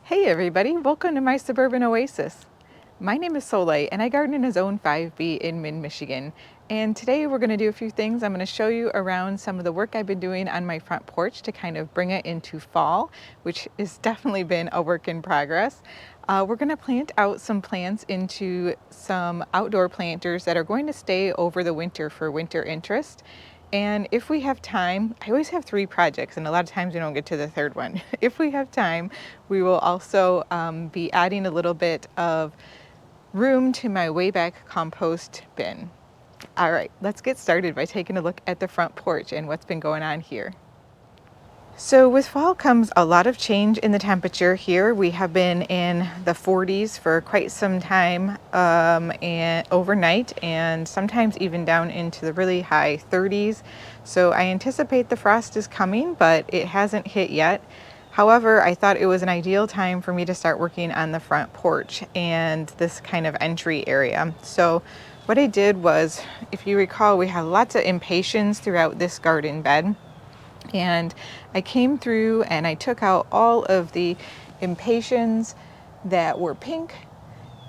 Hey everybody, welcome to my Suburban Oasis. My name is Soleil and I garden in a Zone 5B in Michigan. And today we're going to do a few things. I'm going to show you around some of the work I've been doing on my front porch to kind of bring it into fall, which has definitely been a work in progress. We're going to plant out some plants into some outdoor planters that are going to stay over the winter for winter interest. And if we have time, I always have 3 projects and a lot of times we don't get to the third one. If we have time, we will also be adding a little bit of room to my way back compost bin. All right, let's get started by taking a look at the front porch and what's been going on here. So with fall comes a lot of change in the temperature here. We have been in the 40s for quite some time and overnight, and sometimes even down into the really high 30s. So I anticipate the frost is coming, but it hasn't hit yet. However, I thought it was an ideal time for me to start working on the front porch and this kind of entry area. So what I did was, if you recall, we had lots of impatiens throughout this garden bed. And I came through and I took out all of the impatiens that were pink.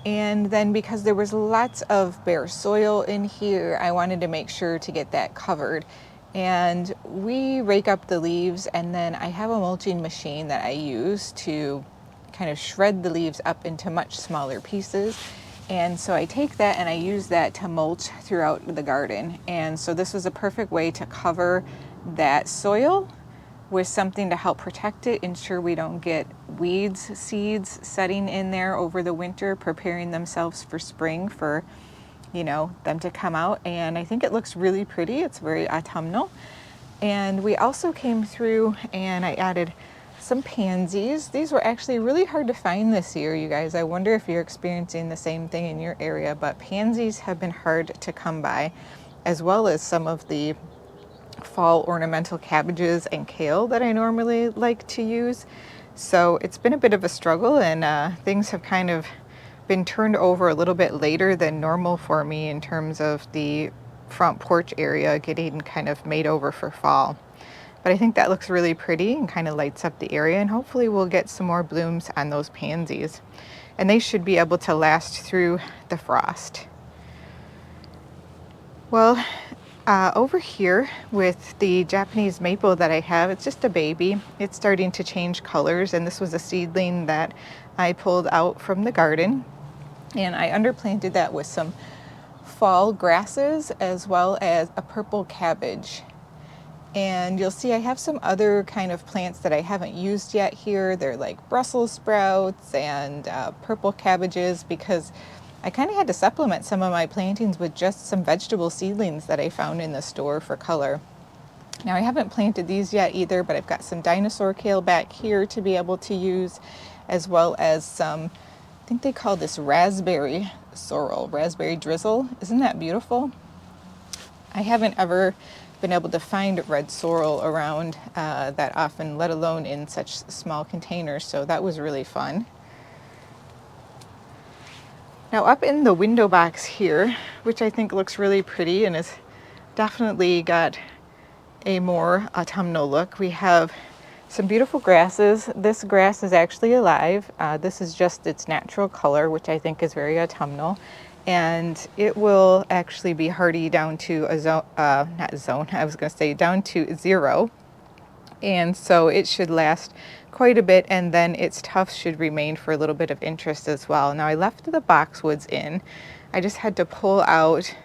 And then because there was lots of bare soil in here, I wanted to make sure to get that covered. And we rake up the leaves, and then I have a mulching machine that I use to kind of shred the leaves up into much smaller pieces. And so I take that and I use that to mulch throughout the garden. And so this was a perfect way to cover that soil with something to help protect it, ensure we don't get weeds, seeds setting in there over the winter, preparing themselves for spring for, them to come out. And I think it looks really pretty. It's very autumnal. And we also came through and I added some pansies. These were actually really hard to find this year, you guys. I wonder if you're experiencing the same thing in your area, but pansies have been hard to come by, as well as some of the fall ornamental cabbages and kale that I normally like to use. So it's been a bit of a struggle, and things have kind of been turned over a little bit later than normal for me in terms of the front porch area getting kind of made over for fall. But I think that looks really pretty and kind of lights up the area, and hopefully we'll get some more blooms on those pansies. And they should be able to last through the frost. Well, over here with the Japanese maple that I have, it's just a baby. It's starting to change colors, and this was a seedling that I pulled out from the garden. And I underplanted that with some fall grasses as well as a purple cabbage. And you'll see I have some other kind of plants that I haven't used yet here. They're like Brussels sprouts and purple cabbages, because I kind of had to supplement some of my plantings with just some vegetable seedlings that I found in the store for color. Now I haven't planted these yet either, but I've got some Dinosaur kale back here to be able to use, as well as some, I think they call this raspberry sorrel, raspberry drizzle. Isn't that beautiful? I haven't ever been able to find red sorrel around that often, let alone in such small containers, so that was really fun. Now up in the window box here, which I think looks really pretty and has definitely got a more autumnal look, we have some beautiful grasses. This grass is actually alive. This is just its natural color, which I think is very autumnal. And it will actually be hardy down to down to 0. And so it should last quite a bit, and then its tufts should remain for a little bit of interest as well. Now I left the boxwoods in. I just had to pull out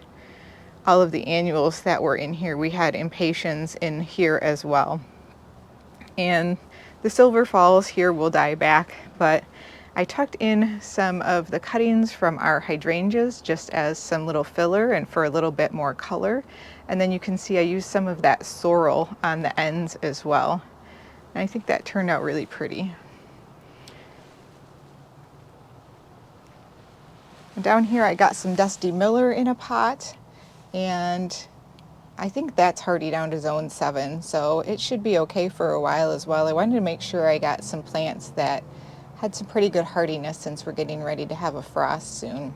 all of the annuals that were in here. We had impatiens in here as well. And the silver falls here will die back, but I tucked in some of the cuttings from our hydrangeas just as some little filler and for a little bit more color. And then you can see I used some of that sorrel on the ends as well. And I think that turned out really pretty. And down here I got some Dusty Miller in a pot, and I think that's hardy down to zone 7, so it should be okay for a while as well. I wanted to make sure I got some plants that had some pretty good hardiness since we're getting ready to have a frost soon.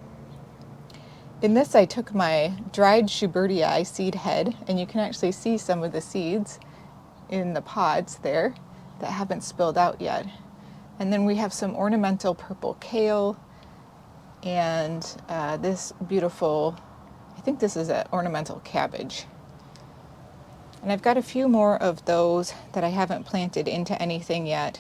In this I took my dried Schubertii seed head, and you can actually see some of the seeds in the pods there that haven't spilled out yet. And then we have some ornamental purple kale and this beautiful, I think this is an ornamental cabbage. And I've got a few more of those that I haven't planted into anything yet.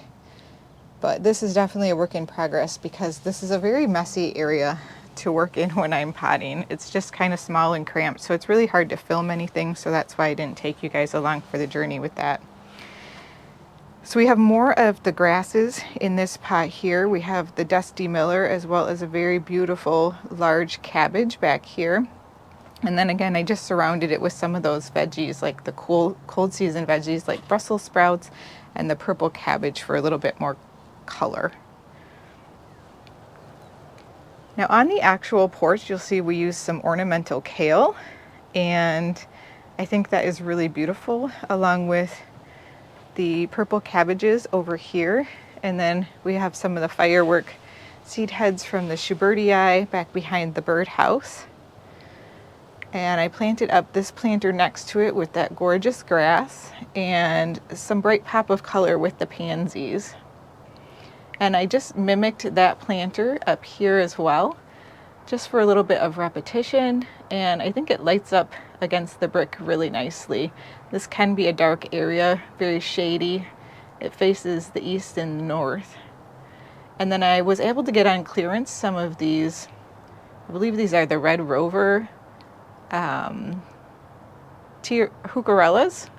But this is definitely a work in progress because this is a very messy area to work in when I'm potting. It's just kind of small and cramped, so it's really hard to film anything, so that's why I didn't take you guys along for the journey with that. So we have more of the grasses in this pot here. We have the Dusty Miller as well as a very beautiful large cabbage back here. And then again, I just surrounded it with some of those veggies, like the cold season veggies like Brussels sprouts and the purple cabbage for a little bit more color. Now on the actual porch, you'll see we use some ornamental kale, and I think that is really beautiful, along with the purple cabbages over here. And then we have some of the firework seed heads from the Schubertii back behind the birdhouse. And I planted up this planter next to it with that gorgeous grass and some bright pop of color with the pansies. And I just mimicked that planter up here as well, just for a little bit of repetition. And I think it lights up against the brick really nicely. This can be a dark area, very shady. It faces the east and north. And then I was able to get on clearance some of these, I believe these are the Red Rover Heucherellas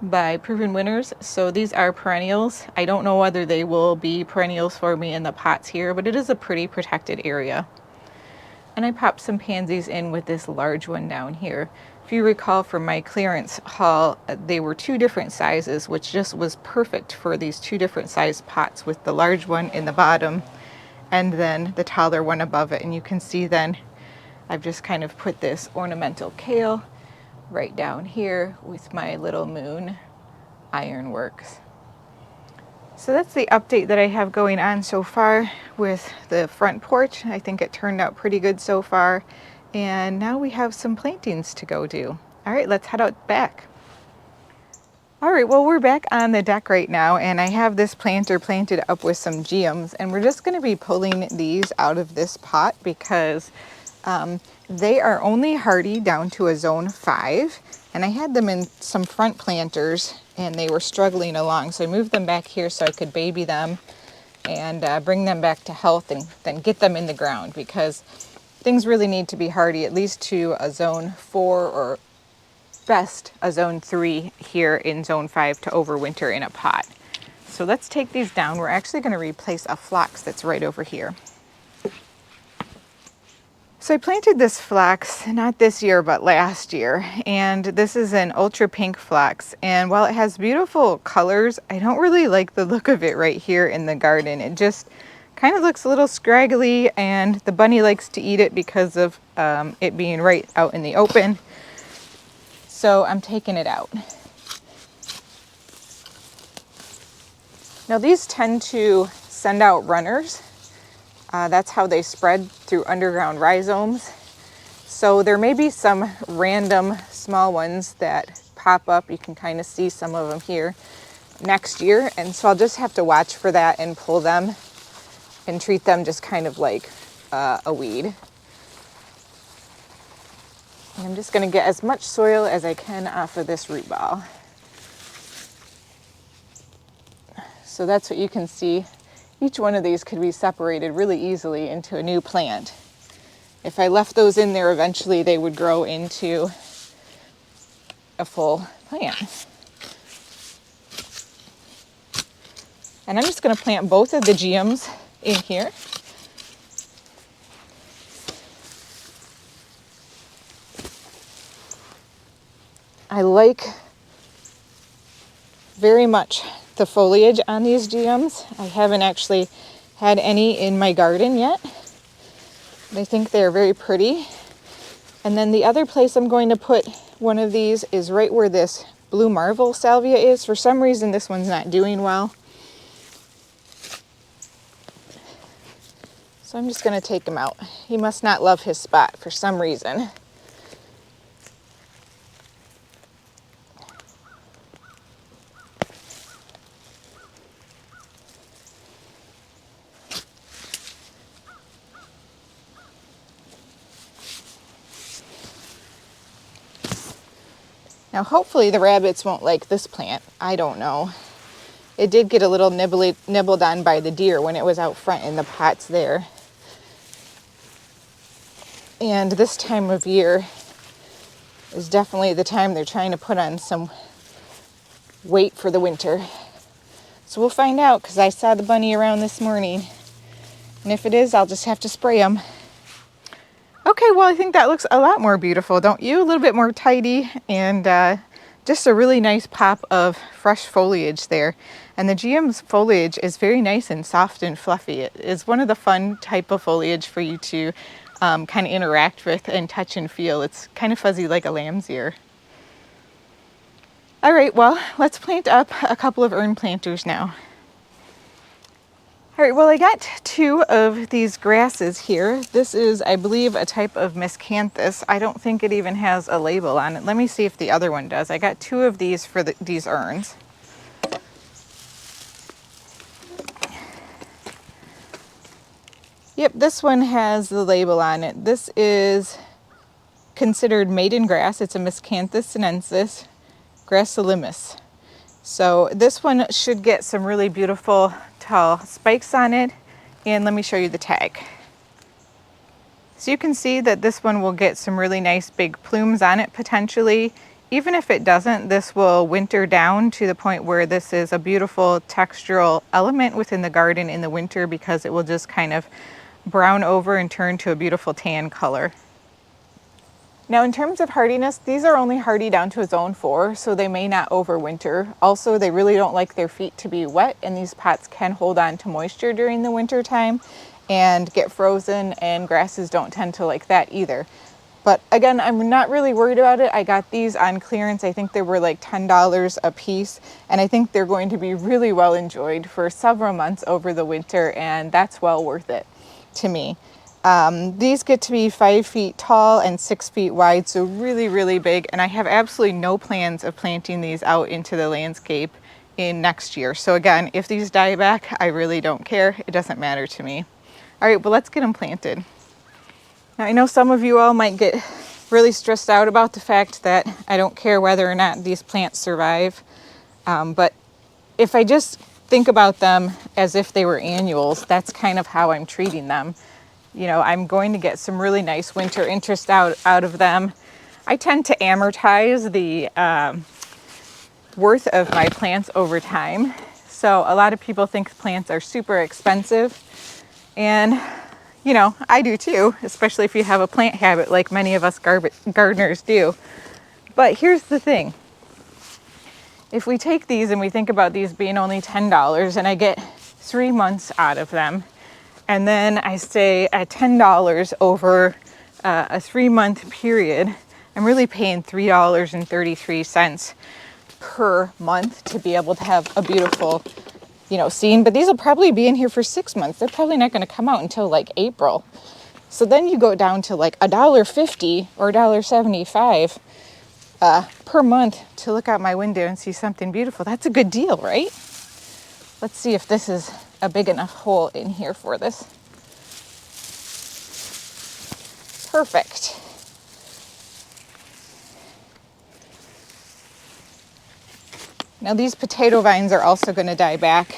by Proven Winners. So these are perennials. I don't know whether they will be perennials for me in the pots here, but it is a pretty protected area. And I popped some pansies in with this large one down here. If you recall from my clearance haul, they were two different sizes, which just was perfect for these two different size pots, with the large one in the bottom and then the taller one above it. And you can see then I've just kind of put this ornamental kale right down here with my little moon ironworks. So that's the update that I have going on so far with the front porch. I think it turned out pretty good so far. And now we have some plantings to go do. All right, let's head out back. All right, well, we're back on the deck right now, and I have this planter planted up with some geums, and we're just gonna be pulling these out of this pot because they are only hardy down to a zone 5, and I had them in some front planters and they were struggling along, so I moved them back here so I could baby them and bring them back to health and then get them in the ground, because things really need to be hardy at least to a zone 4 or best a zone 3 here in zone 5 to overwinter in a pot. So let's take these down. We're actually going to replace a phlox that's right over here. So I planted this phlox, not this year, but last year, and this is an ultra pink phlox. And while it has beautiful colors, I don't really like the look of it right here in the garden. It just kind of looks a little scraggly, and the bunny likes to eat it because of it being right out in the open. So I'm taking it out. Now these tend to send out runners. That's how they spread through underground rhizomes. So there may be some random small ones that pop up. You can kind of see some of them here next year. And so I'll just have to watch for that and pull them and treat them just kind of like a weed. And I'm just going to get as much soil as I can off of this root ball. So that's what you can see. Each one of these could be separated really easily into a new plant. If I left those in there, eventually they would grow into a full plant. And I'm just going to plant both of the geums in here. I like very much the foliage on these geums. I haven't actually had any in my garden yet, but I think they're very pretty. And then the other place I'm going to put one of these is right where this blue marvel salvia is. For some reason this one's not doing well, so I'm just going to take him out. He must not love his spot for some reason. Now hopefully the rabbits won't like this plant. I don't know. It did get a little nibbled on by the deer when it was out front in the pots there. And this time of year is definitely the time they're trying to put on some weight for the winter. So we'll find out, because I saw the bunny around this morning. And if it is, I'll just have to spray them. Okay, well, I think that looks a lot more beautiful, don't you? A little bit more tidy, and just a really nice pop of fresh foliage there. And the GM's foliage is very nice and soft and fluffy. It is one of the fun type of foliage for you to kind of interact with and touch and feel. It's kind of fuzzy like a lamb's ear. All right, well, let's plant up a couple of urn planters now. All right, well, I got two of these grasses here. This is, I believe, a type of miscanthus. I don't think it even has a label on it. Let me see if the other one does. I got two of these for these urns. Yep, this one has the label on it. This is considered Maiden Grass. It's a Miscanthus sinensis gracilis. So this one should get some really beautiful tall spikes on it. And let me show you the tag. So you can see that this one will get some really nice big plumes on it potentially. Even if it doesn't, this will winter down to the point where this is a beautiful textural element within the garden in the winter, because it will just kind of brown over and turn to a beautiful tan color. Now in terms of hardiness, these are only hardy down to a zone 4, so they may not overwinter. Also, they really don't like their feet to be wet, and these pots can hold on to moisture during the winter time and get frozen, and grasses don't tend to like that either. But again, I'm not really worried about it. I got these on clearance. I think they were like $10 a piece, and I think they're going to be really well enjoyed for several months over the winter, and that's well worth it to me. These get to be 5 feet tall and 6 feet wide, so really, really big. And I have absolutely no plans of planting these out into the landscape in next year. So again, if these die back, I really don't care. It doesn't matter to me. All right, well, let's get them planted. Now, I know some of you all might get really stressed out about the fact that I don't care whether or not these plants survive. But if I just think about them as if they were annuals, that's kind of how I'm treating them. You know, I'm going to get some really nice winter interest out of them. I tend to amortize the worth of my plants over time. So a lot of people think plants are super expensive. And, you know, I do too, especially if you have a plant habit like many of us gardeners do. But here's the thing. If we take these and we think about these being only $10 and I get 3 months out of them, and then I stay at $10 over a 3-month period, I'm really paying $3.33 per month to be able to have a beautiful, you know, scene. But these will probably be in here for 6 months. They're probably not going to come out until like April. So then you go down to like $1.50 or $1.75 per month to look out my window and see something beautiful. That's a good deal, right? Let's see if this is a big enough hole in here for this. Perfect. Now these potato vines are also going to die back.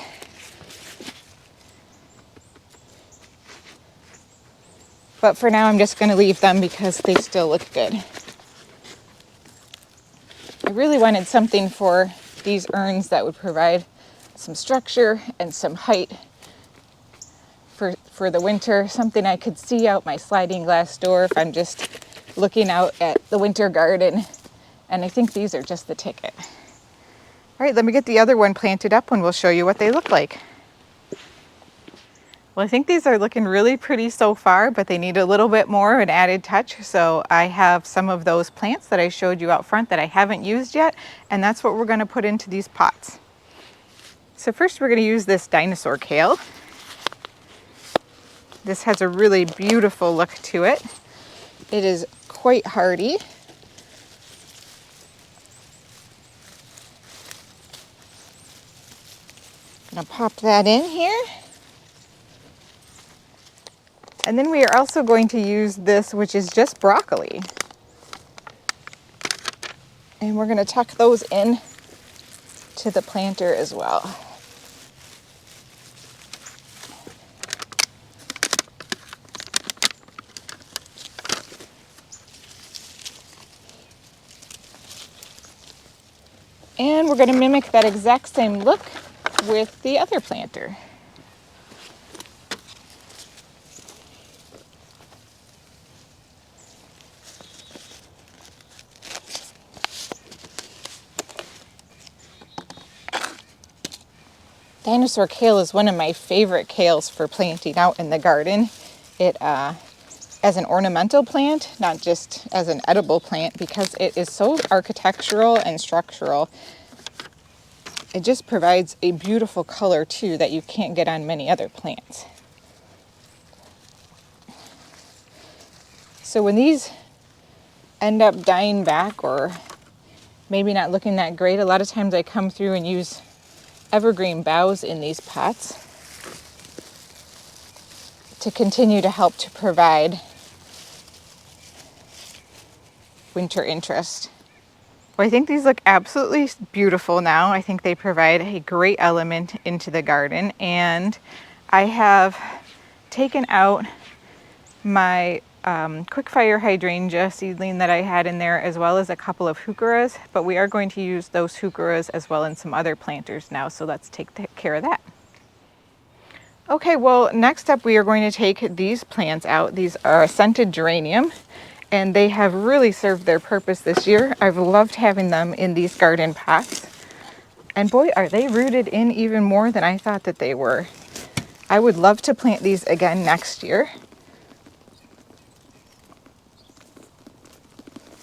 But for now, I'm just going to leave them because they still look good. I really wanted something for these urns that would provide some structure and some height for the winter, something I could see out my sliding glass door if I'm just looking out at the winter garden. And I think these are just the ticket. All right, let me get the other one planted up and we'll show you what they look like. Well, I think these are looking really pretty so far, but they need a little bit more, an added touch. So I have some of those plants that I showed you out front that I haven't used yet, and that's what we're going to put into these pots. So first we're going to use this Dinosaur Kale. This has a really beautiful look to it. It is quite hardy. I'm going to pop that in here. And then we are also going to use this, which is just broccoli. And we're going to tuck those in to the planter as well. And we're going to mimic that exact same look with the other planter. Dinosaur kale is one of my favorite kales for planting out in the garden. It as an ornamental plant, not just as an edible plant, because it is so architectural and structural. It just provides a beautiful color too that you can't get on many other plants. So when these end up dying back or maybe not looking that great, a lot of times I come through and use evergreen boughs in these pots to continue to help to provide winter interest. Well, I think these look absolutely beautiful now. I think they provide a great element into the garden, and I have taken out my quick fire hydrangea seedling that I had in there, as well as a couple of heucheras, but we are going to use those heucheras as well in some other planters now, so let's take care of that. Okay, well, next up we are going to take these plants out. These are a scented geranium, and they have really served their purpose this year. I've loved having them in these garden pots, and boy, are they rooted in even more than I thought that they were. I would love to plant these again next year.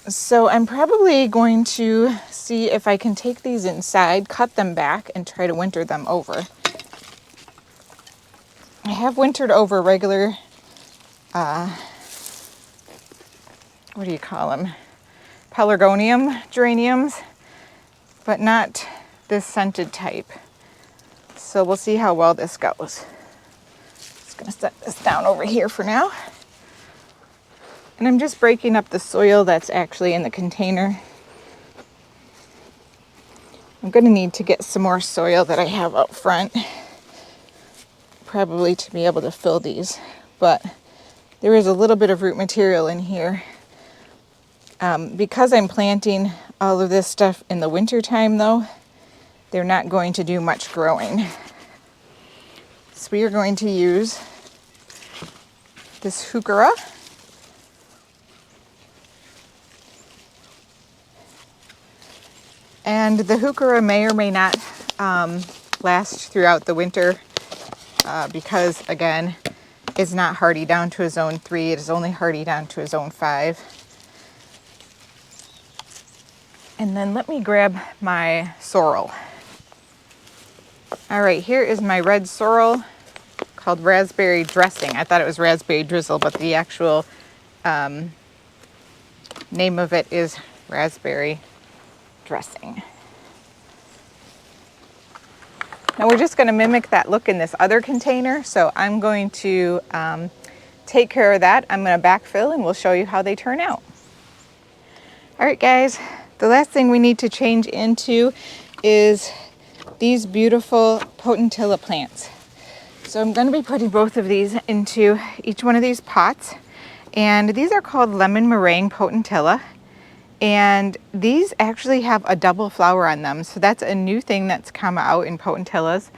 So I'm probably going to see if I can take these inside, cut them back, and try to winter them over. I have wintered over regular, what do you call them? Pelargonium geraniums, but not this scented type. So we'll see how well this goes. Just gonna set this down over here for now. And I'm just breaking up the soil that's actually in the container. I'm gonna need to get some more soil that I have out front, probably to be able to fill these, but there is a little bit of root material in here. Because I'm planting all of this stuff in the winter time though, they're not going to do much growing. So we are going to use this heuchera. And the heuchera may or may not last throughout the winter because, again, it's not hardy down to a zone 3. It is only hardy down to a zone 5. And then let me grab my sorrel. All right, here is my red sorrel called raspberry dressing. I thought it was raspberry drizzle, but the actual name of it is raspberry dressing. Now we're just going to mimic that look in this other container, so I'm going to take care of that. I'm going to backfill and we'll show you how they turn out. All right guys, the last thing we need to change into is these beautiful Potentilla plants. So I'm going to be putting both of these into each one of these pots, and these are called lemon meringue Potentilla. And these actually have a double flower on them. So that's a new thing that's come out in Potentillas.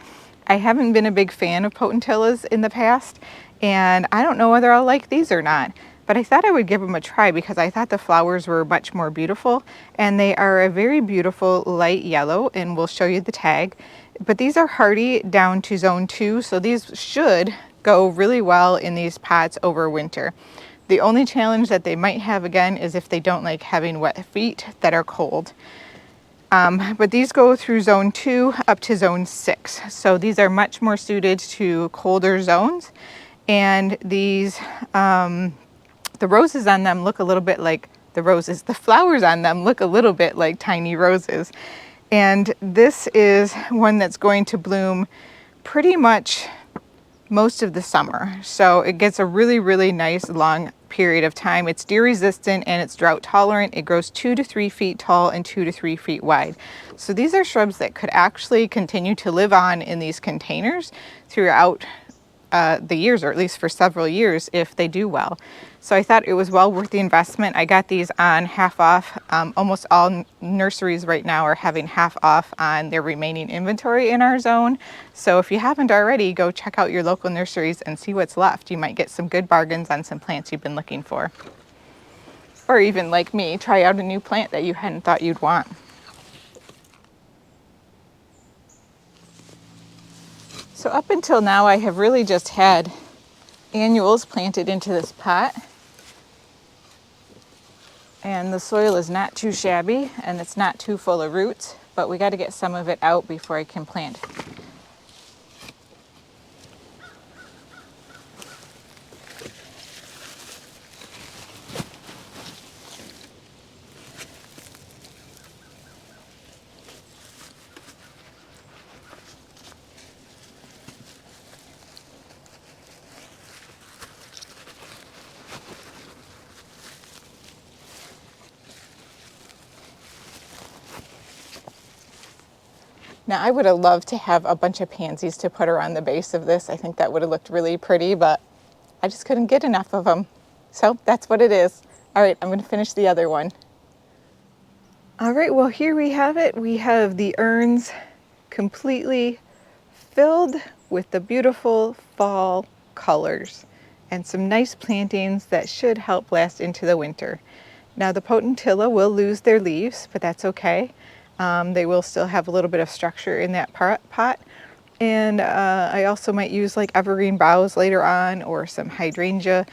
I haven't been a big fan of Potentillas in the past, and I don't know whether I'll like these or not. But I thought I would give them a try because I thought the flowers were much more beautiful, and they are a very beautiful light yellow, and we'll show you the tag. But these are hardy down to zone 2, so these should go really well in these pots over winter. The only challenge that they might have again is if they don't like having wet feet that are cold. But these go through zone 2 up to zone 6. So these are much more suited to colder zones. And these, the roses on them look a little bit like the roses. The flowers on them look a little bit like tiny roses. And this is one that's going to bloom pretty much most of the summer. So it gets a really, really nice long period of time. It's deer resistant and it's drought tolerant. It grows 2 to 3 feet tall and 2 to 3 feet wide. So these are shrubs that could actually continue to live on in these containers throughout the years, or at least for several years if they do well. So I thought it was well worth the investment. I got these on half off. Almost all nurseries right now are having half off on their remaining inventory in our zone. So if you haven't already, go check out your local nurseries and see what's left. You might get some good bargains on some plants you've been looking for. Or even like me, try out a new plant that you hadn't thought you'd want. So up until now, I have really just had annuals planted into this pot. And the soil is not too shabby and it's not too full of roots, but we got to get some of it out before I can plant. Now I would have loved to have a bunch of pansies to put around the base of this. I think that would have looked really pretty, but I just couldn't get enough of them. So that's what it is. All right, I'm going to finish the other one. All right, well here we have it. We have the urns completely filled with the beautiful fall colors and some nice plantings that should help last into the winter. Now the Potentilla will lose their leaves, but that's okay. They will still have a little bit of structure in that pot. And I also might use like evergreen boughs later on, or some hydrangea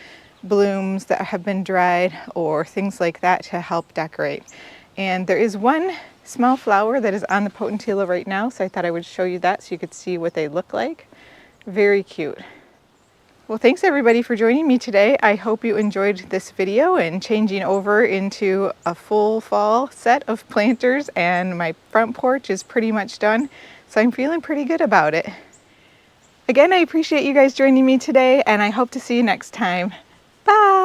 blooms that have been dried, or things like that to help decorate. And there is one small flower that is on the Potentilla right now, so I thought I would show you that so you could see what they look like. Very cute. Well, thanks everybody for joining me today. I hope you enjoyed this video and changing over into a full fall set of planters, and my front porch is pretty much done, so I'm feeling pretty good about it. Again, I appreciate you guys joining me today, and I hope to see you next time. Bye!